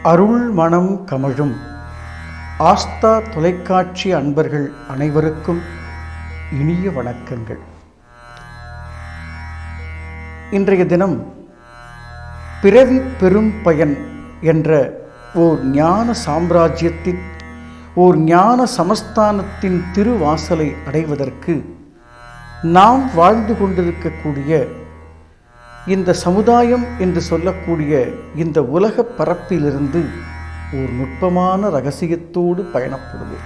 அருள் மனம் கமழும் ஆஸ்தா தொலைக்காட்சி அன்பர்கள் அனைவருக்கும் இனிய வணக்கங்கள். இன்றைய தினம் பிறவி பெரும் பயன் என்ற ஓர் ஞான சாம்ராஜ்யத்தின் ஓர் ஞான சமஸ்தானத்தின் திருவாசலை அடைவதற்கு நாம் வாழ்ந்து கொண்டிருக்கக்கூடிய இந்த சமுதாயம் என்று சொல்லக்கூடிய இந்த உலக பரப்பிலிருந்து ஒரு நுட்பமான இரகசியத்தோடு பயணப்படுவோம்.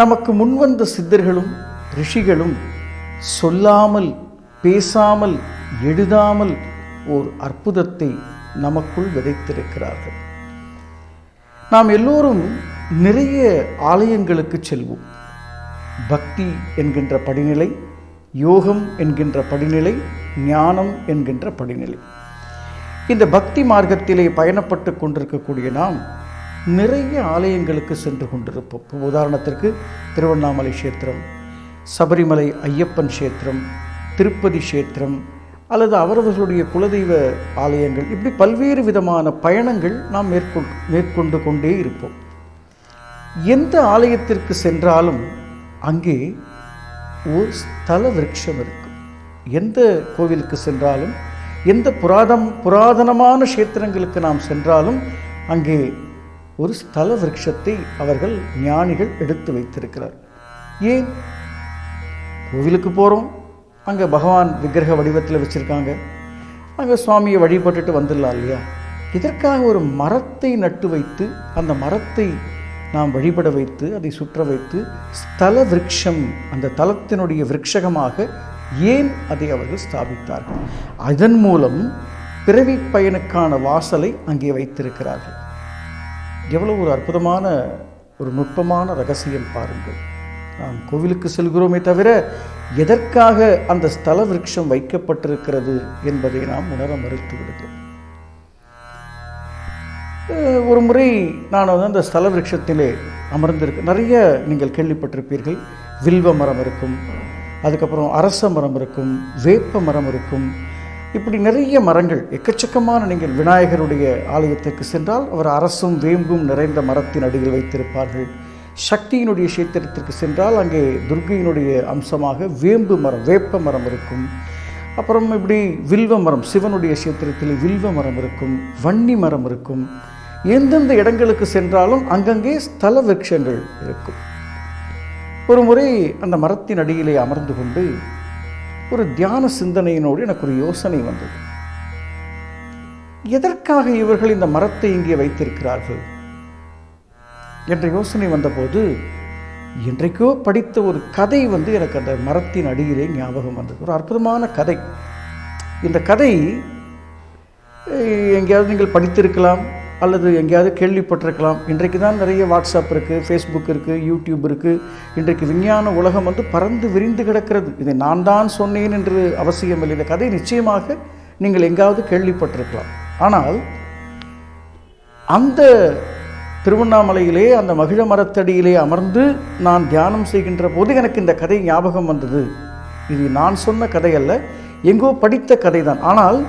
நமக்கு முன்வந்த சித்தர்களும் ரிஷிகளும் சொல்லாமல் பேசாமல் எழுதாமல் ஓர் அற்புதத்தை நமக்குள் விதைத்திருக்கிறார்கள். நாம் எல்லோரும் நிறைய ஆலயங்களுக்கு செல்வோம். பக்தி என்கின்ற படிநிலை, யோகம் என்கின்ற படிநிலை, ஞானம் என்கின்ற படிநிலை. இந்த பக்தி மார்க்கத்திலே பயணப்பட்டு கொண்டிருக்கக்கூடிய நாம் நிறைய ஆலயங்களுக்கு சென்று கொண்டிருப்போம். உதாரணத்திற்கு திருவண்ணாமலை க்ஷேத்திரம், சபரிமலை ஐயப்பன் க்ஷேத்திரம், திருப்பதி க்ஷேத்திரம் அல்லது அவரவர்களுடைய குலதெய்வ ஆலயங்கள், இப்படி பல்வேறு விதமான பயணங்கள் நாம் மேற்கொண்டு கொண்டே இருப்போம். எந்த ஆலயத்திற்கு சென்றாலும் அங்கே ஒரு ஸ்தல விருட்சம் இருக்கும். எந்த கோவிலுக்கு சென்றாலும், எந்த புராதனமான க்ஷேத்திரங்களுக்கு நாம் சென்றாலும் அங்கே ஒரு ஸ்தல விருட்சத்தை அவர்கள் ஞானிகள் எடுத்து வைத்திருக்கிறார். ஏன்? கோவிலுக்கு போகிறோம், அங்கே பகவான் விக்கிரக வடிவத்தில் வச்சுருக்காங்க, அங்கே சுவாமியை வழிபட்டுட்டு வந்துடலாம் இல்லையா? இதற்காக ஒரு மரத்தை நட்டு வைத்து அந்த மரத்தை நாம் வழிபட வைத்து அதை சுற்ற வைத்து ஸ்தல விருட்சம், அந்த தலத்தினுடைய விருட்சகமாக ஏன் அதை அவர்கள் ஸ்தாபித்தார்கள்? அதன் மூலம் பிறவி பயனுக்கான வாசலை அங்கே வைத்திருக்கிறார்கள். எவ்வளவு ஒரு அற்புதமான ஒரு நுட்பமான ரகசியம் பாருங்கள். நாம் கோவிலுக்கு செல்கிறோமே தவிர எதற்காக அந்த ஸ்தல விருட்சம் வைக்கப்பட்டிருக்கிறது என்பதை நாம் உணர மறுத்து விடுகிறோம். ஒரு முறை நான் அந்த ஸ்தல விருட்சத்திலே அமர்ந்திருக்கு. நிறைய நீங்கள் கேள்விப்பட்டிருப்பீர்கள். வில்வ மரம் இருக்கும், அதுக்கப்புறம் அரச மரம் இருக்கும், வேப்ப மரம் இருக்கும், இப்படி நிறைய மரங்கள் எக்கச்சக்கமான. நீங்கள் விநாயகருடைய ஆலயத்திற்கு சென்றால் அவர் அரசும் வேம்பும் நிறைந்த மரத்தின் அடியில் வைத்திருப்பார்கள். சக்தியினுடைய க்ஷேத்திரத்திற்கு சென்றால் அங்கே துர்க்கையினுடைய அம்சமாக வேம்பு மரம், வேப்ப மரம் இருக்கும். அப்புறம் இப்படி வில்வ மரம், சிவனுடைய க்ஷேத்திரத்தில் வில்வ மரம் இருக்கும், வன்னி மரம் இருக்கும். எந்தெந்த இடங்களுக்கு சென்றாலும் அங்கங்கே ஸ்தல விருட்சங்கள் இருக்கும். ஒரு முறை அந்த மரத்தின் அடியிலே அமர்ந்து கொண்டு ஒரு தியான சிந்தனையினோடு எனக்கு ஒரு யோசனை வந்தது. எதற்காக இவர்கள் இந்த மரத்தை இங்கே வைத்திருக்கிறார்கள் என்ற யோசனை வந்தபோது என்றைக்கோ படித்த ஒரு கதை எனக்கு அந்த மரத்தின் அடியிலே ஞாபகம் வந்தது. ஒரு அற்புதமான கதை. இந்த கதை எங்கேயாவது நீங்கள் படித்திருக்கலாம் அல்லது எங்கேயாவது கேள்விப்பட்டிருக்கலாம். இன்றைக்கு தான் நிறைய வாட்ஸ்அப் இருக்குது, ஃபேஸ்புக் இருக்குது, யூடியூப் இருக்குது. இன்றைக்கு விஞ்ஞான உலகம் பறந்து விரிந்து கிடக்கிறது. இதை நான் தான் சொன்னேன் என்று அவசியம் இல்லை. இந்த கதை நிச்சயமாக நீங்கள் எங்காவது கேள்விப்பட்டிருக்கலாம். ஆனால் அந்த திருவண்ணாமலையிலே அந்த மகிழ மரத்தடியிலே அமர்ந்து நான் தியானம் செய்கின்ற போது எனக்கு இந்த கதை ஞாபகம் வந்தது. இது நான் சொன்ன கதை அல்ல, எங்கோ படித்த கதை தான். ஆனால்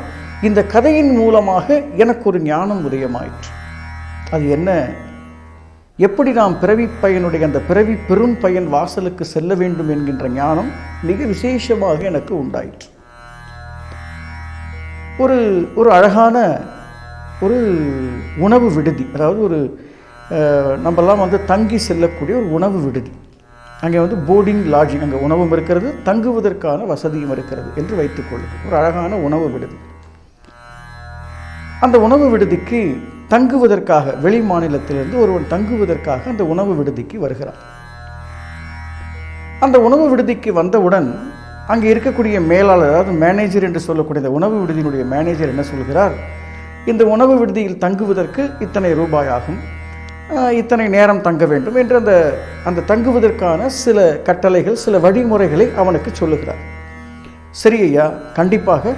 இந்த கதையின் மூலமாக எனக்கு ஒரு ஞானம் உதயமாயிற்று. அது என்ன? எப்படி நாம் பிறவி பயனுடைய அந்த பிறவி பெரும் பயன் வாசலுக்கு செல்ல வேண்டும் என்கின்ற ஞானம் மிக விசேஷமாக எனக்கு உண்டாயிற்று. ஒரு அழகான ஒரு உணவு விடுதி, அதாவது ஒரு நம்மெல்லாம் தங்கி செல்லக்கூடிய ஒரு உணவு விடுதி. அங்கே போர்டிங் லாட்ஜிங், அங்கே உணவும் இருக்கிறது, தங்குவதற்கான வசதியும் இருக்கிறது என்று வைத்துக்கொள்ளுது. ஒரு அழகான உணவு விடுதி. அந்த உணவு விடுதிக்கு தங்குவதற்காக வெளி மாநிலத்திலிருந்து ஒருவன் தங்குவதற்காக அந்த உணவு விடுதிக்கு வருகிறார். அந்த உணவு விடுதிக்கு வந்தவுடன் அங்கே இருக்கக்கூடிய மேலாளர், அதாவது மேனேஜர் என்று சொல்லக்கூடிய இந்த உணவு விடுதியினுடைய மேனேஜர் என்ன சொல்கிறார்? இந்த உணவு விடுதியில் தங்குவதற்கு இத்தனை ரூபாய் ஆகும், இத்தனை நேரம் தங்க வேண்டும் என்று அந்த தங்குவதற்கான சில கட்டளைகள், சில வழிமுறைகளை அவனுக்கு சொல்லுகிறார். சரி ஐயா, கண்டிப்பாக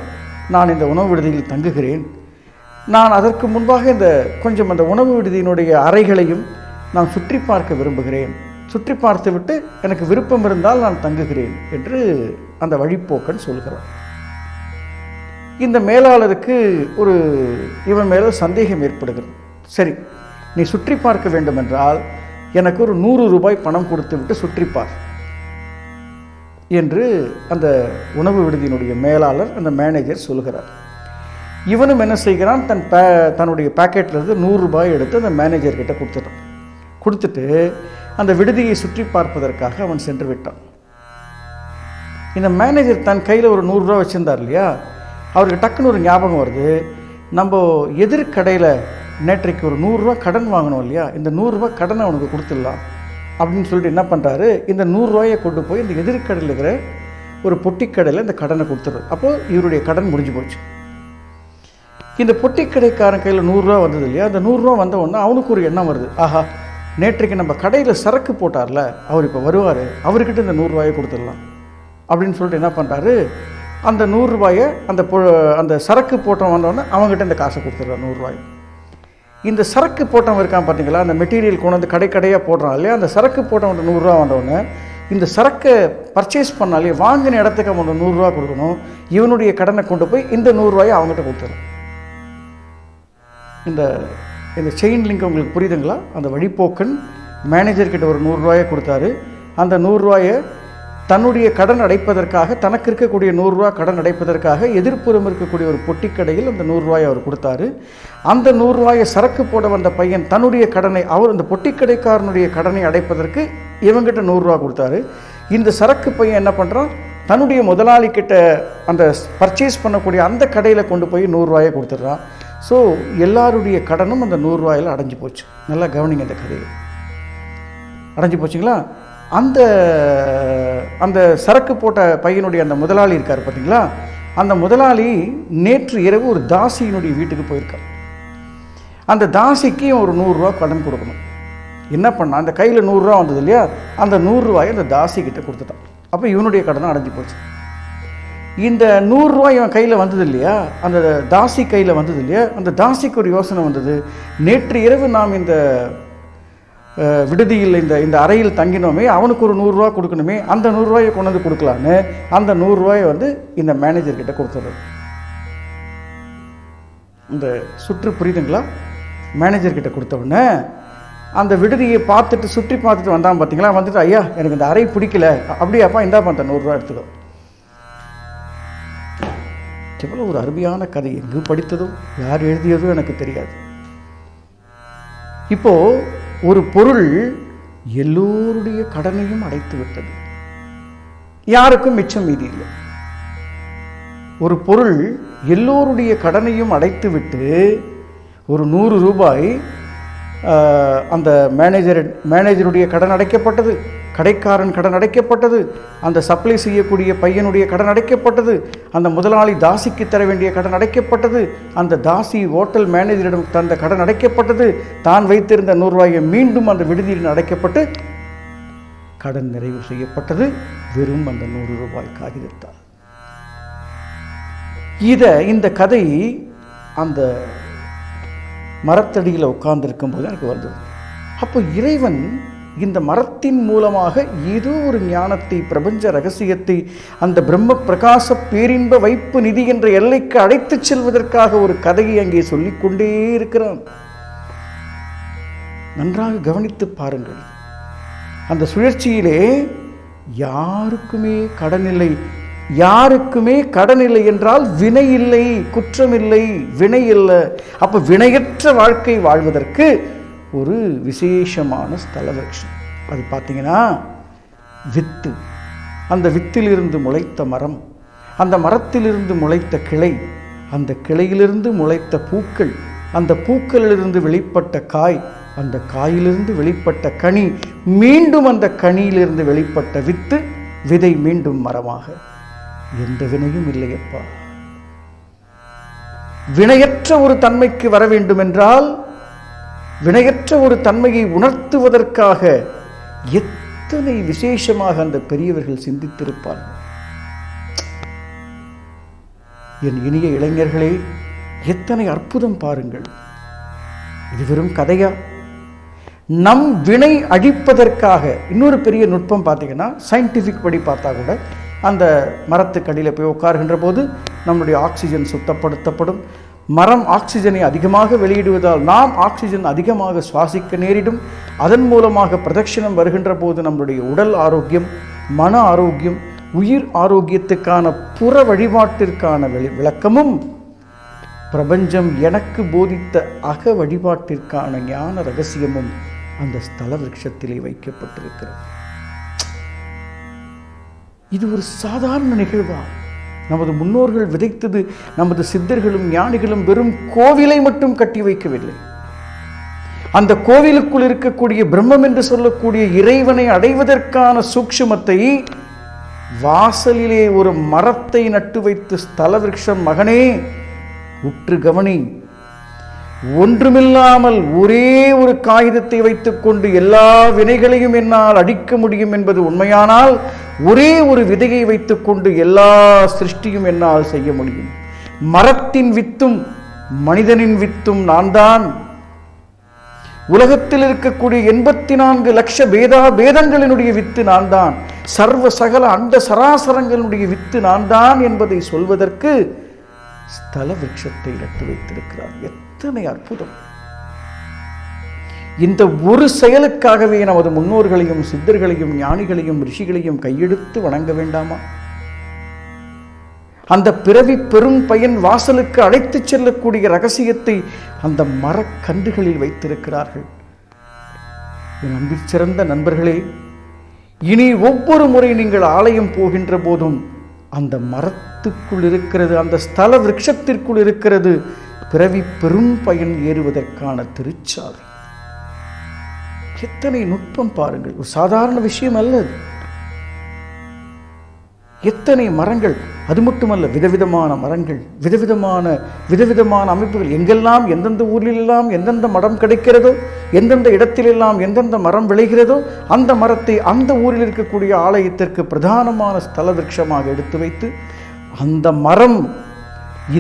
நான் இந்த உணவு விடுதியில் தங்குகிறேன். நான் அதற்கு முன்பாக கொஞ்சம் அந்த உணவு விடுதியினுடைய அறைகளையும் நான் சுற்றி பார்க்க விரும்புகிறேன். சுற்றி பார்த்துவிட்டு எனக்கு விருப்பம் இருந்தால் நான் தங்குகிறேன் என்று அந்த வழிப்போக்கன் சொல்கிறார். இந்த மேலாளருக்கு இவன் மேலே சந்தேகம் ஏற்படுகிறது. சரி, நீ சுற்றி பார்க்க வேண்டும் என்றால் எனக்கு ஒரு 100 ரூபாய் பணம் கொடுத்து விட்டு சுற்றிப்பார் என்று அந்த உணவு விடுதியினுடைய மேலாளர், அந்த மேனேஜர் சொல்கிறார். இவனும் என்ன செய்கிறான், தன்னுடைய பாக்கெட்லேருந்து 100 ரூபாய் எடுத்து அந்த மேனேஜர்கிட்ட கொடுத்துட்டான். கொடுத்துட்டு அந்த விடுதியை சுற்றி பார்ப்பதற்காக அவன் சென்று விட்டான். இந்த மேனேஜர் தன் கையில் ஒரு 100 ரூபா வச்சுருந்தார் இல்லையா, அவருக்கு டக்குன்னு ஒரு ஞாபகம் வருது, நம்ம எதிர்கடையில் நேற்றைக்கு ஒரு 100 ரூபா கடன் வாங்கணும் இல்லையா, இந்த 100 ரூபா கடனை அவனுக்கு கொடுத்துடலாம் அப்படின்னு சொல்லிட்டு என்ன பண்ணுறாரு, இந்த 100 ரூபாயை கொண்டு போய் இந்த எதிர்கடையில் இருக்கிற ஒரு பொட்டிக்கடையில் இந்த கடனை கொடுத்துட்றாரு. அப்போது இவருடைய கடன் முடிஞ்சு போச்சு. இந்த பொட்டிக்கடைக்காரன் கையில் 100 ரூபா வந்தது இல்லையா, அந்த 100 ரூபா வந்த உடனே அவனுக்கு ஒரு எண்ணம் வருது, ஆஹா நேற்றைக்கு நம்ம கடையில் சரக்கு போட்டார்ல, அவர் இப்போ வருவார், அவர்கிட்ட இந்த 100 ரூபாயை கொடுத்துடலாம் அப்படின்னு சொல்லிட்டு என்ன பண்ணுறாரு, அந்த 100 ரூபாயை அந்த சரக்கு போட்டவன் வந்தோடனே அவங்ககிட்ட இந்த காசை கொடுத்துட்றான் 100 ரூபாய். இந்த சரக்கு போட்டவன் இருக்கான் பார்த்தீங்களா, அந்த மெட்டீரியல் கொண்டு வந்து கடையாக போடுறான் இல்லையா, அந்த சரக்கு போட்டவன் 100 ரூபா வந்தவொடனே இந்த சரக்கை பர்ச்சேஸ் பண்ணாலே வாங்கின இடத்துக்கு அவன் 100 ரூபா கொடுக்கணும், இவனுடைய கடனை கொண்டு போய் இந்த 100 ரூபாயை அவங்ககிட்ட கொடுத்துறான். இந்த செயின் லிங்க் உங்களுக்கு புரியுதுங்களா? அந்த வழிப்போக்கன் மேனேஜர்கிட்ட ஒரு 100 ரூபாயை கொடுத்தாரு. அந்த 100 ரூபாயை தன்னுடைய கடன் அடைப்பதற்காக, தனக்கு இருக்கக்கூடிய 100 ரூபா கடன் அடைப்பதற்காக எதிர்ப்புறம் இருக்கக்கூடிய ஒரு பொட்டிக்கடையில் அந்த 100 ரூபாயை அவர் கொடுத்தாரு. அந்த 100 ரூபாயை சரக்கு போட வந்த பையன் தன்னுடைய கடனை, அவர் அந்த பொட்டிக்கடைக்காரனுடைய கடனை அடைப்பதற்கு இவங்கிட்ட 100 ரூபா கொடுத்தாரு. இந்த சரக்கு பையன் என்ன பண்ணுறான், தன்னுடைய முதலாளி கிட்ட அந்த பர்ச்சேஸ் பண்ணக்கூடிய அந்த கடையில் கொண்டு போய் 100 ரூபாயை கொடுத்துட்றான். ஸோ எல்லாருடைய கடனும் அந்த 100 ரூபாயில் அடைஞ்சு போச்சு. நல்லா கவனிங்க, இந்த கதையை அடைஞ்சு போச்சுங்களா? அந்த சரக்கு போட்ட பையனுடைய அந்த முதலாளி இருக்கார் பார்த்தீங்களா, அந்த முதலாளி நேற்று இரவு ஒரு தாசியினுடைய வீட்டுக்கு போயிருக்கார். அந்த தாசிக்கு ஒரு 100 ரூபா கடன் கொடுக்கணும். என்ன பண்ணான், அந்த கையில் 100 ரூபா வந்தது இல்லையா, அந்த 100 ரூபாயை அந்த தாசிக்கிட்ட கொடுத்துட்டான். அப்போ இவனுடைய கடனும் அடைஞ்சு போச்சு. இந்த 100 ரூபாய் இவன் கையில் வந்தது இல்லையா, அந்த தாசி கையில் வந்தது இல்லையா, அந்த தாசிக்கு ஒரு யோசனை வந்தது, நேற்று இரவு நாம் இந்த விடுதியில் இந்த அறையில் தங்கினோமே, அவனுக்கு ஒரு 100 ரூபா கொடுக்கணுமே, அந்த 100 ரூபாயை கொண்டு வந்து கொடுக்கலான்னு அந்த 100 ரூபாயை இந்த மேனேஜர்கிட்ட கொடுத்துட்றது. இந்த சுற்று புரியுதுங்களா? மேனேஜர்கிட்ட கொடுத்த உடனே அந்த விடுதியை பார்த்துட்டு சுற்றி பார்த்துட்டு வந்தான் பார்த்தீங்களா, வந்துட்டு ஐயா எனக்கு இந்த அறை பிடிக்கல, அப்படியாப்பா இந்தா பார்த்த 100 ரூபா எடுத்துக்கோ. எவ்வளோ ஒரு அருமையான கதை, எங்கு படித்ததோ யார் எழுதியதோ எனக்கு தெரியாது. இப்போ ஒரு பொருள் எல்லோருடைய கடனையும் அடைத்து விட்டது, யாருக்கும் மிச்சம் மீதி இல்லை. ஒரு பொருள் எல்லோருடைய கடனையும் அடைத்து விட்டு ஒரு 100 ரூபாய் அந்த மேனேஜருடைய கடன் அடைக்கப்பட்டது, கடைக்காரன் கடன் அடைக்கப்பட்டது, அந்த சப்ளை செய்யக்கூடிய பையனுடைய கடன் அடைக்கப்பட்டது, அந்த முதலாளி தாசிக்கு தர வேண்டிய கடன் அடைக்கப்பட்டது, அந்த தாசி ஹோட்டல் மேனேஜரிடம் தந்த கடன் அடைக்கப்பட்டது, தான் வைத்திருந்த 100 ரூபாயை மீண்டும் அந்த விடுதியில் அடைக்கப்பட்டு கடன் நிறைவு செய்யப்பட்டது வெறும் அந்த 100 ரூபாய் காகிதத்தால். இந்த கதை அந்த மரத்தடியில் உட்கார்ந்திருக்கும் போது எனக்கு வந்தது. அப்போ இறைவன் இந்த மரத்தின் மூலமாக ஏதோ ஒரு ஞானத்தை, பிரபஞ்ச ரகசியத்தை, அந்த பிரம்ம பிரகாச பேரின்ப வைப்பு நிதி என்ற எல்லைக்கு அழைத்துச் செல்வதற்காக ஒரு கதையை அங்கே சொல்லிக்கொண்டே இருக்கிறான். நன்றாக கவனித்து பாருங்கள். அந்த சுழற்சியிலே யாருக்குமே கடனில்லை. யாருக்குமே கடன் இல்லை என்றால் வினை இல்லை, குற்றம் இல்லை, வினை இல்லை. அப்ப வினையற்ற வாழ்க்கை வாழ்வதற்கு ஒரு விசேஷமான ஸ்தல விருட்சம். அது பார்த்தீங்கன்னா வித்து. அந்த வித்திலிருந்து முளைத்த மரம், அந்த மரத்திலிருந்து முளைத்த கிளை, அந்த கிளையிலிருந்து முளைத்த பூக்கள், அந்த பூக்களிலிருந்து வெளிப்பட்ட காய், அந்த காயிலிருந்து வெளிப்பட்ட கனி, மீண்டும் அந்த கனியிலிருந்து வெளிப்பட்ட வித்து, விதை மீண்டும் மரமாக. எந்த வினையும் இல்லையப்பா. வினையற்ற ஒரு தன்மைக்கு வர வேண்டும் என்றால், வினையற்ற ஒரு தன்மையை உணர்த்துவதற்காக எத்தனை விசேஷமாக அந்த பெரியவர்கள் சிந்தித்திருப்பார்கள். என் இனிய இளைஞர்களே, எத்தனை அற்புதம் பாருங்கள். இது வெறும் கதையா? நம் வினை அழிப்பதற்காக இன்னொரு பெரிய நுட்பம் பார்த்தீங்கன்னா, சயின்டிஃபிக் படி பார்த்தா கூட அந்த மரத்துக்கடியில் போய் உட்காருகின்ற போது நம்முடைய ஆக்சிஜன் சுத்தப்படுத்தப்படும், மரம் ஆக்சிஜனை அதிகமாக வெளியிடுவதால் நாம் ஆக்சிஜன் அதிகமாக சுவாசிக்க நேரிடும். அதன் மூலமாக பிரதட்சணம் வருகின்ற போது நம்முடைய உடல் ஆரோக்கியம், மன ஆரோக்கியம், உயிர் ஆரோக்கியத்துக்கான புற வழிபாட்டிற்கான விளக்கமும் பிரபஞ்சம் எனக்கு போதித்த அக வழிபாட்டிற்கான ஞான ரகசியமும் அந்த ஸ்தல விருட்சத்திலே வைக்கப்பட்டிருக்கிறது. இது ஒரு சாதாரண நிகழ்வா? நமது முன்னோர்கள் விதைத்தது, நமது சித்தர்களும் ஞானிகளும் வெறும் கோவிலை மட்டும் கட்டி வைக்கவில்லை. அந்த கோவிலுக்குள் இருக்கக்கூடிய பிரம்மம் என்று சொல்லக்கூடிய இறைவனை அடைவதற்கான சூக்ஷ்மத்தை வாசலிலே ஒரு மரத்தை நட்டு வைத்து, ஸ்தல விருட்சம் மகனே உற்று கவனி, ஒன்றுமில்லாமல் ஒரே ஒரு காகிதத்தை வைத்துக்கொண்டு எல்லா வினைகளையும் என்னால் அடிக்க முடியும் என்பது உண்மையானால், ஒரே ஒரு விதையை வைத்துக்கொண்டு எல்லா சிருஷ்டியும் என்னால் செய்ய முடியும். மரத்தின் வித்தும் மனிதனின் வித்தும் நான் தான். உலகத்தில் இருக்கக்கூடிய 84 லட்ச பேதங்களினுடைய வித்து நான் தான். சர்வ சகல அண்ட சராசரங்களுடைய வித்து நான் தான் என்பதை சொல்வதற்கு ஸ்தல விருட்சத்தை நட்டு வைத்திருக்கிறார். எத்தனை அற்புதம்! இந்த ஒரு செயலுக்காகவே நமது முன்னோர்களையும் சித்தர்களையும் ஞானிகளையும் ரிஷிகளையும் கையெடுத்து வணங்க வேண்டாமா? அந்த பிறவி பெரும் பயன் வாசலுக்கு அழைத்துச் செல்லக்கூடிய ரகசியத்தை அந்த மரக்கன்றுகளில் வைத்திருக்கிறார்கள். என் அன்பில் சிறந்த நண்பர்களே, இனி ஒவ்வொரு முறை நீங்கள் ஆலயம் போகின்ற போதும் அந்த மரத்துக்குள் இருக்கிறது, அந்த ஸ்தல விருட்சத்திற்குள் இருக்கிறது பிறவி பெரும் பயன் ஏறுவதற்கான திருச்சாவி. எத்தனை நுட்பம் பாருங்கள்! ஒரு சாதாரண விஷயம் அல்ல. எத்தனை மரங்கள்! அது மட்டுமல்ல, விதவிதமான மரங்கள், விதவிதமான அமைப்புகள். எங்கெல்லாம் எந்தெந்த ஊரிலெல்லாம் எந்தெந்த மரம் கிடைக்கிறதோ, எந்தெந்த இடத்திலெல்லாம் எந்தெந்த மரம் விளைகிறதோ, அந்த மரத்தை அந்த ஊரில் இருக்கக்கூடிய ஆலயத்திற்கு பிரதானமான ஸ்தல விருட்சமாக எடுத்து வைத்து, அந்த மரம்,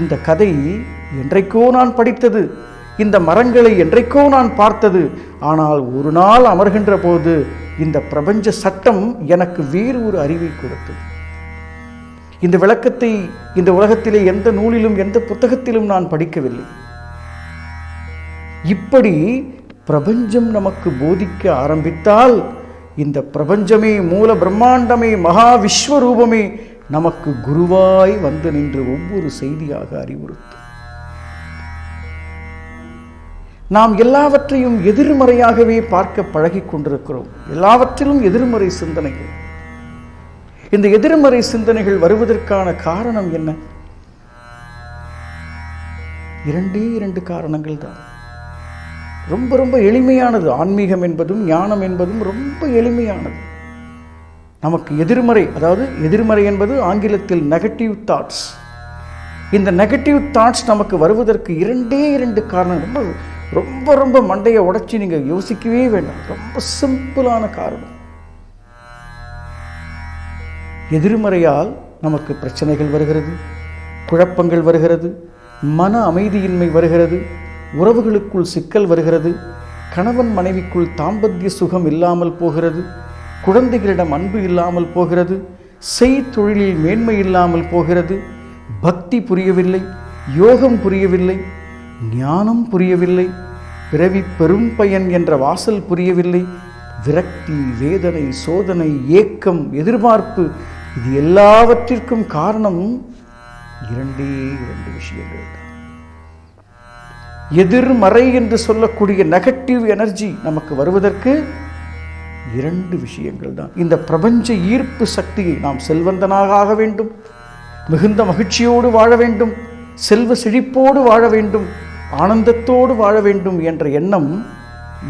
இந்த கதை என்றைக்கோ நான் படித்தது, இந்த மரங்களை என்றைக்கோ நான் பார்த்தது, ஆனால் ஒரு நாள் அமர்கின்ற போது இந்த பிரபஞ்ச சட்டம் எனக்கு வேறு ஒரு அறிவை கொடுத்தது. இந்த விளக்கத்தை இந்த உலகத்திலே எந்த நூலிலும் எந்த புத்தகத்திலும் நான் படிக்கவில்லை. இப்படி பிரபஞ்சம் நமக்கு போதிக்க ஆரம்பித்தால், இந்த பிரபஞ்சமே, மூல பிரம்மாண்டமே, மகா விஸ்வரூபமே நமக்கு குருவாய் வந்து நின்று ஒவ்வொரு செய்தியாக அறிவுறுத்தும். நாம் எல்லாவற்றையும் எதிர்மறையாகவே பார்க்க பழகி கொண்டிருக்கிறோம். எல்லாவற்றிலும் எதிர்மறை சிந்தனைகள். இந்த எதிர்மறை சிந்தனைகள் வருவதற்கான காரணம் என்ன? இரண்டு காரணங்கள் தான். ரொம்ப எளிமையானது. ஆன்மீகம் என்பதும் ஞானம் என்பதும் ரொம்ப எளிமையானது. நமக்கு எதிர்மறை, அதாவது எதிர்மறை என்பது ஆங்கிலத்தில் நெகட்டிவ் தாட்ஸ். இந்த நெகட்டிவ் தாட்ஸ் நமக்கு வருவதற்கு இரண்டு காரணம். ரொம்ப மண்டையை உடைச்சி நீங்கள் யோசிக்கவே வேண்டாம். ரொம்ப சிம்பிளான காரணம். எதிர்மறையால் நமக்கு பிரச்சனைகள் வருகிறது, குழப்பங்கள் வருகிறது, மன அமைதியின்மை வருகிறது, உறவுகளுக்குள் சிக்கல் வருகிறது, கணவன் மனைவிக்குள் தாம்பத்திய சுகம் இல்லாமல் போகிறது, குழந்தைகளிடம் அன்பு இல்லாமல் போகிறது, செய்தொழிலில் மேன்மை இல்லாமல் போகிறது, பக்தி புரியவில்லை, யோகம் புரியவில்லை, ஞானம் புரியவில்லை, பிறவி பெரும் பயன் என்ற வாசல் புரியவில்லை, விரக்தி, வேதனை, சோதனை, ஏக்கம், எதிர்பார்ப்பு, இது எல்லாவற்றிற்கும் காரணம் இரண்டு விஷயங்கள் தான். எதிர்மறை என்று சொல்லக்கூடிய நெகட்டிவ் எனர்ஜி நமக்கு வருவதற்கு இரண்டு விஷயங்கள் தான். இந்த பிரபஞ்ச ஈர்ப்பு சக்தியை, நாம் செல்வந்தனாக ஆக வேண்டும், மிகுந்த மகிழ்ச்சியோடு வாழ வேண்டும், செல்வ செழிப்போடு வாழ வேண்டும், ஆனந்தத்தோடு வாழ வேண்டும் என்ற எண்ணம்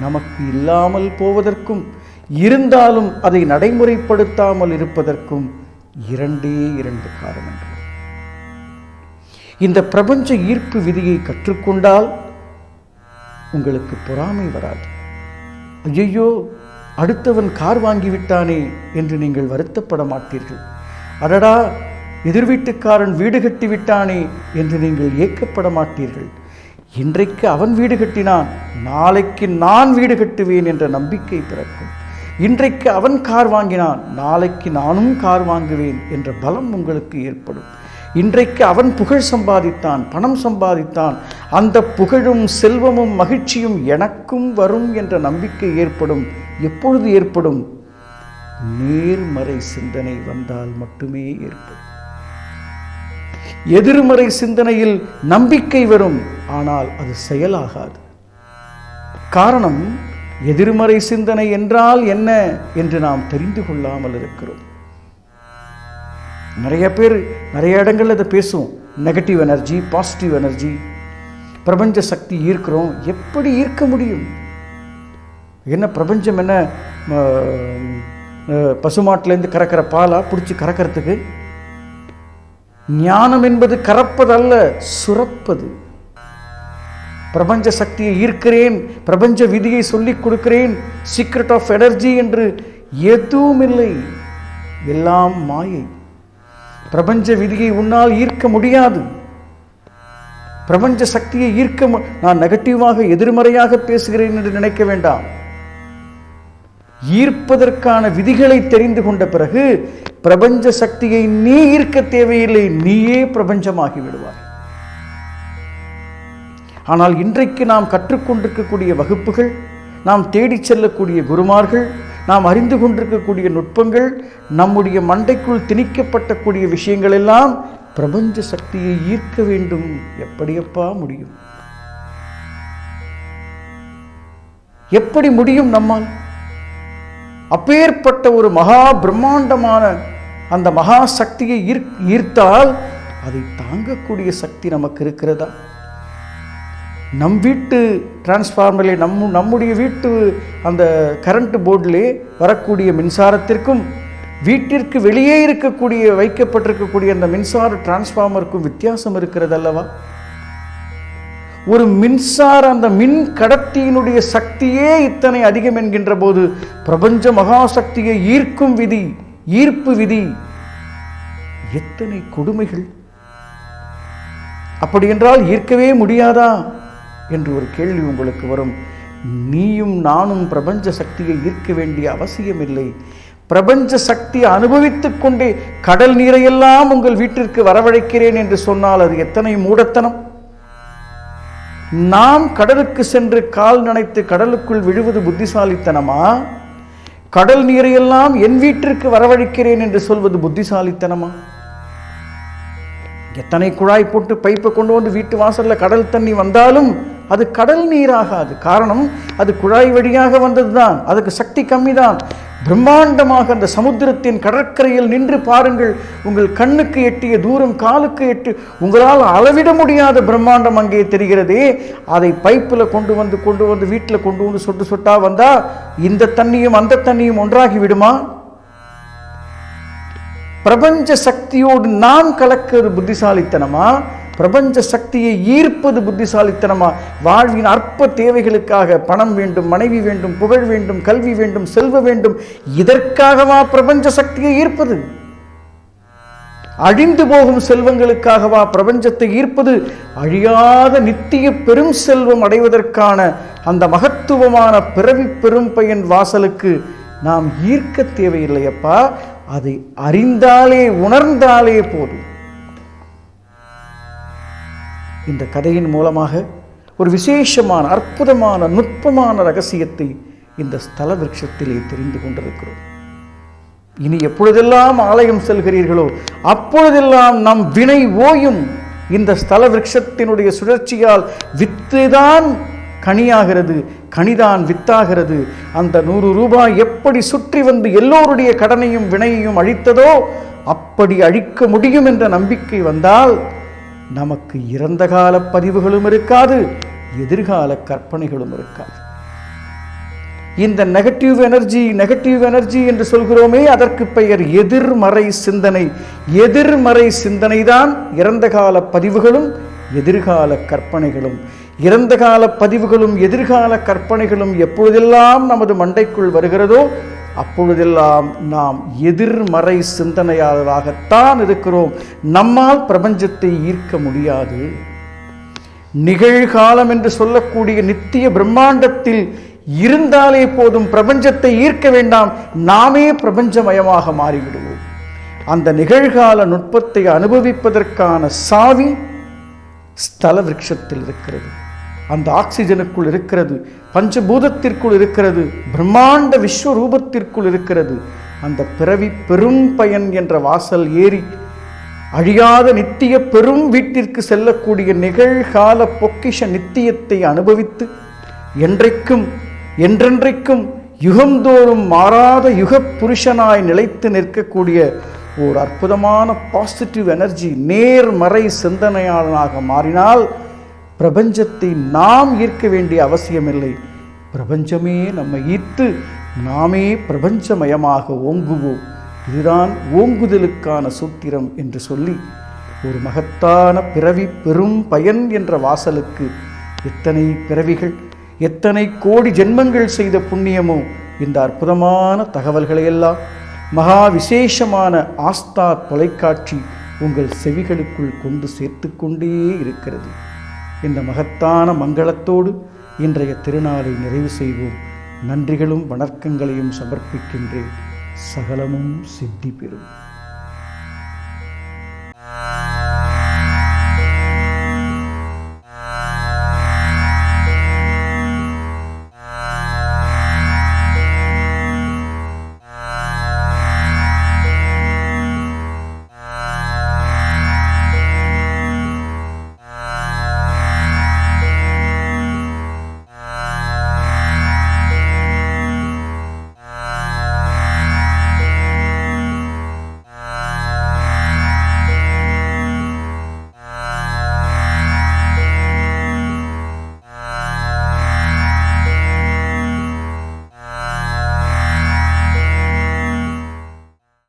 நமக்கு இல்லாமல் போவதற்கும், இருந்தாலும் அதை நடைமுறைப்படுத்தாமல் இருப்பதற்கும் இரண்டு காரணங்கள். இந்த பிரபஞ்ச ஈர்ப்பு விதியை கற்றுக்கொண்டால் உங்களுக்கு பொறாமை வராது. ஐயோ, அடுத்தவன் கார் வாங்கிவிட்டானே என்று நீங்கள் வருத்தப்பட மாட்டீர்கள். அடடா, எதிர் வீட்டுக்காரன் வீடு கட்டி விட்டானே என்று நீங்கள் ஏக்கப்பட மாட்டீர்கள். இன்றைக்கு அவன் வீடு கட்டினான், நாளைக்கு நான் வீடு கட்டுவேன் என்ற நம்பிக்கை பிறக்கும். இன்றைக்கு அவன் கார் வாங்கினான், நாளைக்கு நானும் கார் வாங்குவேன் என்ற பலம் உங்களுக்கு ஏற்படும். இன்றைக்கு அவன் புகழ் சம்பாதித்தான், பணம் சம்பாதித்தான், அந்த புகழும் செல்வமும் மகிழ்ச்சியும் எனக்கும் வரும் என்ற நம்பிக்கை ஏற்படும். எப்பொழுது ஏற்படும்? நேர்மறை சிந்தனை வந்தால் மட்டுமே ஏற்படும். எதிர்மறை சிந்தனையில் நம்பிக்கை வரும், ஆனால் அது செயலாகாது. காரணம், எதிர்மறை சிந்தனை என்றால் என்ன என்று நாம் தெரிந்து கொள்ளாமல் இருக்கிறோம். நிறைய பேர் நிறைய இடங்கள்ல இதை பேசுவோம். நெகட்டிவ் எனர்ஜி, பாசிட்டிவ் எனர்ஜி, பிரபஞ்ச சக்தி ஈர்க்கிறோம். எப்படி ஈர்க்க முடியும்? என்ன பிரபஞ்சம் என்ன பசுமாட்டிலேருந்து கறக்கிற பாலா பிடிச்சி கறக்கிறதுக்கு? ஞானம் என்பது கறப்பதல்ல, சுரப்பது. பிரபஞ்ச சக்தியை ஈர்க்கிறேன், பிரபஞ்ச விதியை சொல்லிக் கொடுக்கிறேன், சீக்ரெட் ஆஃப் எனர்ஜி என்று எதுவும் இல்லை. எல்லாம் மாயை. பிரபஞ்ச விதியை உன்னால் ஈர்க்க முடியாது. பிரபஞ்ச சக்தியை ஈர்க்க நான் நெகட்டிவாக எதிர்மறையாக பேசுகிறேன் என்று நினைக்க வேண்டாம். ஈர்ப்பதற்கான விதிகளை தெரிந்து கொண்ட பிறகு பிரபஞ்ச சக்தியை நீ ஈர்க்க தேவையில்லை, நீயே பிரபஞ்சமாகி விடுவாய். ஆனால் இன்றைக்கு நாம் கற்றுக்கொண்டிருக்கக்கூடிய வகுப்புகள், நாம் தேடிச் செல்லக்கூடிய குருமார்கள், நாம் அறிந்து கொண்டிருக்கக்கூடிய நுட்பங்கள், நம்முடைய மண்டைக்குள் திணிக்கப்பட்டக்கூடிய விஷயங்கள் எல்லாம் பிரபஞ்ச சக்தியை ஈர்க்க வேண்டும். எப்படியப்பா முடியும்? எப்படி முடியும் நம்மால்? அப்பேற்பட்ட ஒரு மகா பிரம்மாண்டமான அந்த மகா சக்தியை ஈர்த்தால் அதை தாங்கக்கூடிய சக்தி நமக்கு இருக்கிறதா? நம் வீட்டு டிரான்ஸ்ஃபார்மரில் நம்முடைய வீட்டு அந்த கரண்ட் போர்டிலே வரக்கூடிய மின்சாரத்திற்கும் வீட்டிற்கு வெளியே இருக்கக்கூடிய வைக்கப்பட்டிருக்கக்கூடிய அந்த மின்சார டிரான்ஸ்ஃபார்மருக்கும் வித்தியாசம் இருக்கிறது அல்லவா? ஒரு மின்சார அந்த மின் கடத்தியினுடைய சக்தியே இத்தனை அதிகம் என்கின்ற போது பிரபஞ்ச மகாசக்தியை ஈர்க்கும் விதி, ஈர்ப்பு விதி எத்தனை கொடுமைகள்! அப்படி என்றால் ஈர்க்கவே முடியாதா என்று ஒரு கேள்வி உங்களுக்கு வரும். நீயும் நானும் பிரபஞ்ச சக்தியை ஈர்க்க வேண்டிய அவசியம் இல்லை. பிரபஞ்ச சக்தியை அனுபவித்துக் கொண்டே கடல் நீரையெல்லாம் உங்கள் வீட்டிற்கு வரவழைக்கிறேன் என்று சொன்னால் அது எத்தனை மூடத்தனம்! நாம் கடலுக்கு சென்று கால் நனைத்து கடலுக்குள் விழுவது புத்திசாலித்தனமா? கடல் நீரையெல்லாம் என் வீட்டிற்கு வரவழைக்கிறேன் என்று சொல்வது புத்திசாலித்தனமா? எத்தனை குழாய் போட்டு பைப்பை கொண்டு வந்து வீட்டு வாசல்ல கடல் தண்ணி வந்தாலும் அது கடல் நீராகாது. காரணம், அது குழாய் வழியாக வந்ததுதான், அதுக்கு சக்தி கம்மிதான். பிரம்மாண்டமாக அந்த சமுத்திரத்தின் கடற்கரையில் நின்று பாருங்கள், உங்கள் கண்ணுக்கு எட்டிய தூரம், காலுக்கு எட்டு, உங்களால் அளவிட முடியாத பிரம்மாண்டம் அங்கே தெரிகிறதே. அதை பைப்பில் கொண்டு வந்து வீட்டில் கொண்டு வந்து சொட்டு சொட்டா வந்தா இந்த தண்ணியும் அந்த தண்ணியும் ஒன்றாகி விடுமா? பிரபஞ்ச சக்தியோடு நாம் கலக்கிறது புத்திசாலித்தனமா? பிரபஞ்ச சக்தியை ஈர்ப்பது புத்திசாலித்தனமா? வாழ்வின் அற்ப தேவைகளுக்காக பணம் வேண்டும், மனைவி வேண்டும், புகழ் வேண்டும், கல்வி வேண்டும், செல்வ வேண்டும், இதற்காகவா பிரபஞ்ச சக்தியை ஈர்ப்பது? அழிந்து போகும் செல்வங்களுக்காகவா பிரபஞ்சத்தை ஈர்ப்பது? அழியாத நித்திய பெரும் செல்வம் அடைவதற்கான அந்த மகத்துவமான பிறவி பெரும் பயன் வாசலுக்கு நாம் ஈர்க்க தேவையில்லையப்பா. அதை அறிந்தாலே, உணர்ந்தாலே போதும். இந்த கதையின் மூலமாக ஒரு விசேஷமான, அற்புதமான, நுட்பமான ரகசியத்தை இந்த ஸ்தல விருட்சத்திலே தெரிந்து கொண்டிருக்கிறோம். இனி எப்பொழுதெல்லாம் ஆலயம் செல்கிறீர்களோ அப்பொழுதெல்லாம் நம் வினை ஓயும். இந்த ஸ்தல விருட்சத்தினுடைய சுழற்சியால் வித்துதான் கனியாகிறது, கனிதான் வித்தாகிறது. அந்த 100 ரூபாய் எப்படி சுற்றி வந்து எல்லோருடைய கடனையும் வினையையும் அழித்ததோ அப்படி அழிக்க முடியும் என்ற நம்பிக்கை வந்தால் நமக்கு இறந்த கால பதிவுகளும் இருக்காது, எதிர்கால கற்பனைகளும் இருக்காது. இந்த நெகட்டிவ் எனர்ஜி என்று சொல்கிறோமே, அதற்கு பெயர் எதிர்மறை சிந்தனை. எதிர்மறை சிந்தனை தான் இறந்த கால பதிவுகளும் எதிர்கால கற்பனைகளும். இறந்த கால பதிவுகளும் எதிர்கால கற்பனைகளும் எப்பொழுதெல்லாம் நமது மண்டைக்குள் வருகிறதோ அப்பொழுதெல்லாம் நாம் எதிர்மறை சிந்தனையாளராகத்தான் இருக்கிறோம். நம்மால் பிரபஞ்சத்தை ஈர்க்க முடியாது. நிகழ்காலம் என்று சொல்லக்கூடிய நித்திய பிரம்மாண்டத்தில் இருந்தாலே போதும், பிரபஞ்சத்தை ஈர்க்க வேண்டாம், நாமே பிரபஞ்சமயமாக மாறிவிடுவோம். அந்த நிகழ்கால நுட்பத்தை அனுபவிப்பதற்கான சாவி ஸ்தல விருட்சத்தில் இருக்கிறது. அந்த ஆக்சிஜனுக்குள் இருக்கிறது, பஞ்சபூதத்திற்குள் இருக்கிறது, பிரம்மாண்ட விஸ்வரூபத்திற்குள் இருக்கிறது. அந்த பிறவி பெரும் பயன் என்ற வாசல் ஏறி அழியாத நித்திய பெரும் வீட்டிற்கு செல்லக்கூடிய நிகழ்கால பொக்கிஷ நித்தியத்தை அனுபவித்து என்றென்றைக்கும் யுகந்தோறும் மாறாத யுக புருஷனாய் நிலைத்து நிற்கக்கூடிய ஒரு அற்புதமான பாசிட்டிவ் எனர்ஜி, நேர்மறை சிந்தனையாளனாக மாறினால் பிரபஞ்சத்தை நாம் ஈர்க்க வேண்டிய அவசியமில்லை. பிரபஞ்சமே நம்மை ஈர்த்து நாமே பிரபஞ்சமயமாக ஓங்குவோம். இதுதான் ஓங்குதலுக்கான சூத்திரம் என்று சொல்லி ஒரு மகத்தான பிறவி பெரும் பயன் என்ற வாசலுக்கு எத்தனை பிறவிகள், எத்தனை கோடி ஜென்மங்கள் செய்த புண்ணியமோ இந்த அற்புதமான தகவல்களையெல்லாம் மகா விசேஷமான ஆஸ்தா தொலைக்காட்சி உங்கள் செவிகளுக்குள் கொண்டு சேர்த்து கொண்டே இருக்கிறது. இந்த மகத்தான மங்களத்தோடு இன்றைய திருநாளை நிறைவு செய்வோம். நன்றிகளும் வணக்கங்களையும் சமர்ப்பிக்கின்றேன். சகலமும் சித்தி பெறும்.